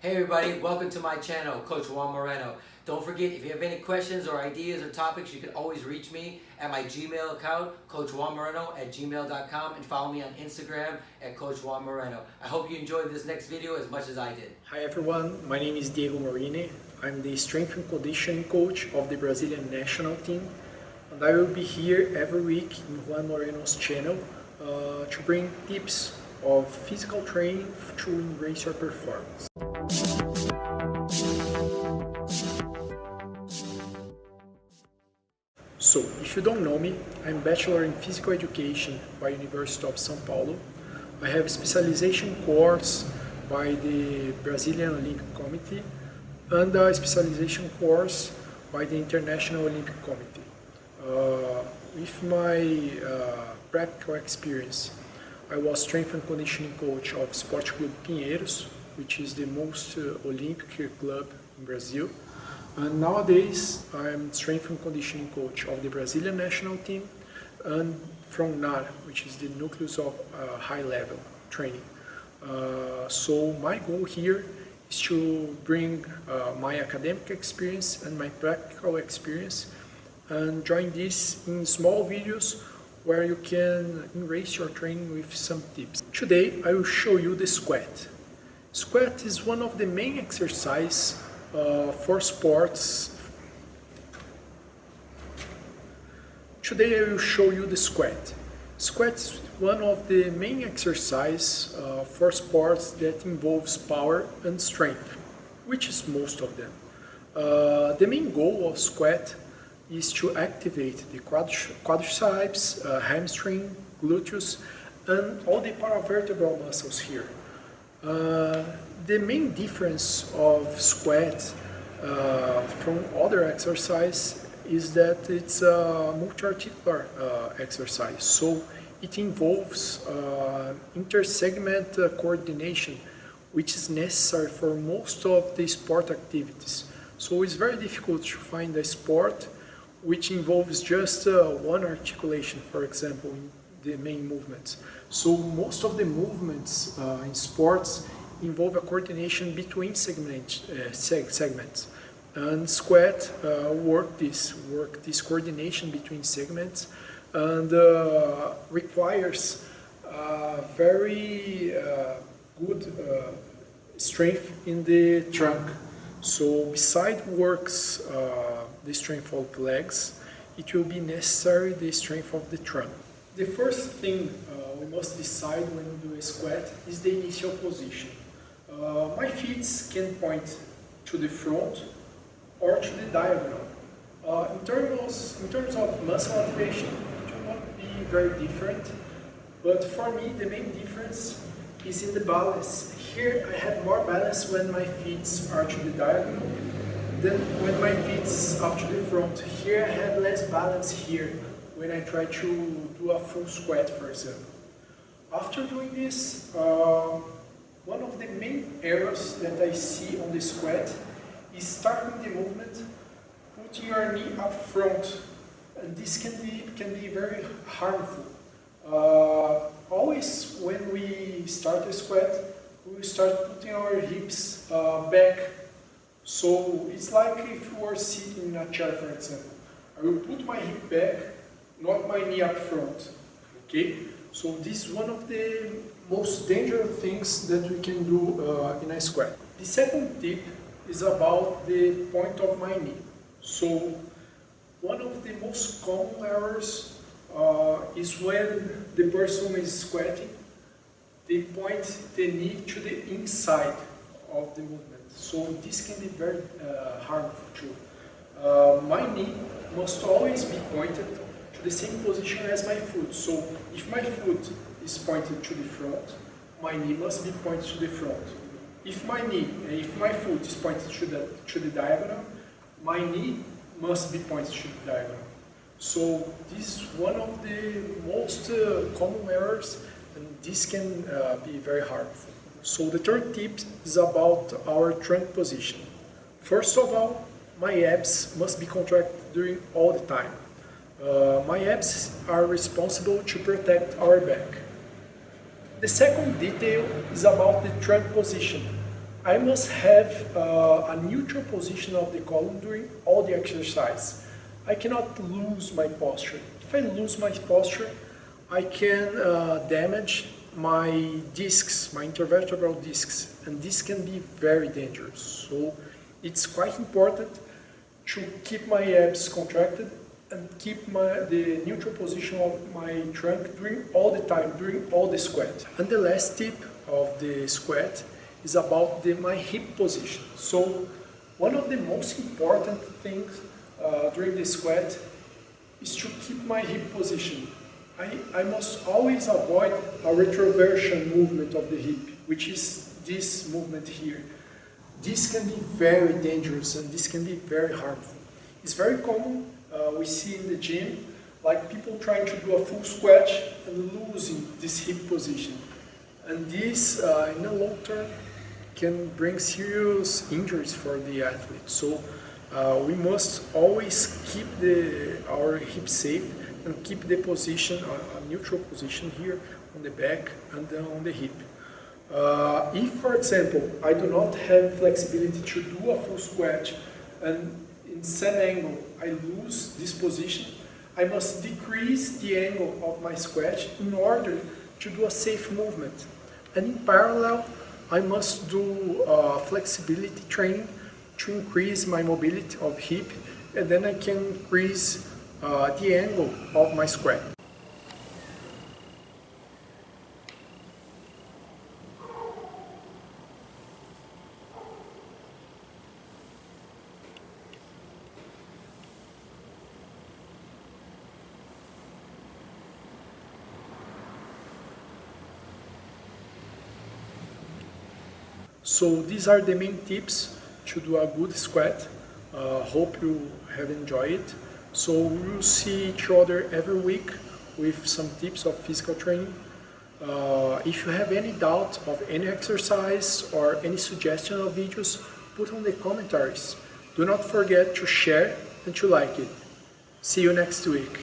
Hey everybody, welcome to my channel, Coach Juan Moreno. Don't forget, if you have any questions or ideas or topics, you can always reach me at my Gmail account, coachjuanmoreno@gmail.com, and follow me on Instagram at Coach Juan Moreno. I hope you enjoyed this next video as much as I did. Hi everyone, my name is Diego Morini. I'm the strength and conditioning coach of the Brazilian national team, and I will be here every week in Juan Moreno's channel to bring tips of physical training to increase your performance. So, if you don't know me, I'm Bachelor in Physical Education by University of São Paulo. I have a specialization course by the Brazilian Olympic Committee and a specialization course by the International Olympic Committee. With my practical experience, I was strength and conditioning coach of Sport Club Pinheiros, which is the most Olympic club in Brazil. And nowadays, I'm strength and conditioning coach of the Brazilian national team and from NAR, which is the nucleus of high-level training. So my goal here is to bring my academic experience and my practical experience and join this in small videos where you can enrich your training with some tips. Today, I will show you the squat. Squat is one of the main exercises for sports. Today I will show you the squat. Squat is one of the main exercises for sports that involves power and strength, which is most of them. The main goal of squat is to activate the quadriceps, hamstring, gluteus, and all the paravertebral muscles here. The main difference of squat from other exercise is that it's a multi-articular exercise, so it involves intersegment coordination, which is necessary for most of the sport activities. So it's very difficult to find a sport which involves just one articulation, for example, in the main movements. So most of the movements in sports involve a coordination between segments, and squat work this coordination between segments and requires very good strength in the trunk. So beside works the strength of the legs, it will be necessary the strength of the trunk. The first thing we must decide when we do a squat is the initial position. My feet can point to the front or to the diagonal. In terms of muscle activation, it will not be very different, but for me the main difference is in the balance. Here I have more balance when my feet are to the diagonal than when my feet are to the front. Here I have less balance here when I try to do a full squat, for example. After doing this, one of the main errors that I see on the squat is starting the movement, putting your knee up front, and this can be very harmful. Always when we start a squat, we will start putting our hips back. So it's like if you were sitting in a chair, for example. I will put my hip back, not my knee up front. Okay? So this is one of the most dangerous things that we can do in a squat. The second tip is about the point of my knee. So one of the most common errors is when the person is squatting, they point the knee to the inside of the movement. So this can be very harmful too. My knee must always be pointed to the same position as my foot. So if my foot is pointed to the front, my knee must be pointed to the front. If my foot is pointed to the diagonal, my knee must be pointed to the diagonal. So this is one of the most common errors, and this can be very harmful. So the third tip is about our trunk position. First of all, my abs must be contracted during all the time. My abs are responsible to protect our back. The second detail is about the trunk position. I must have a neutral position of the column during all the exercise. I cannot lose my posture. If I lose my posture, I can damage my discs, my intervertebral discs, and this can be very dangerous. So it's quite important to keep my abs contracted and keep the neutral position of my trunk during all the time, during all the squat. And the last tip of the squat is about my hip position. So one of the most important things during the squat is to keep my hip position. I must always avoid a retroversion movement of the hip, which is this movement here. This can be very dangerous and this can be very harmful. It's very common, we see in the gym, like people trying to do a full squat and losing this hip position. And this, in the long term, can bring serious injuries for the athlete. So we must always keep our hip safe and keep the position, a neutral position here on the back and on the hip. If, for example, I do not have flexibility to do a full squat and in some angle I lose this position, I must decrease the angle of my squat in order to do a safe movement. And in parallel, I must do flexibility training to increase my mobility of hip, and then I can increase the angle of my squat. So these are the main tips to do a good squat. Hope you have enjoyed it. So we will see each other every week with some tips of physical training. If you have any doubt of any exercise or any suggestion of videos, put on the commentaries. Do not forget to share and to like it. See you next week.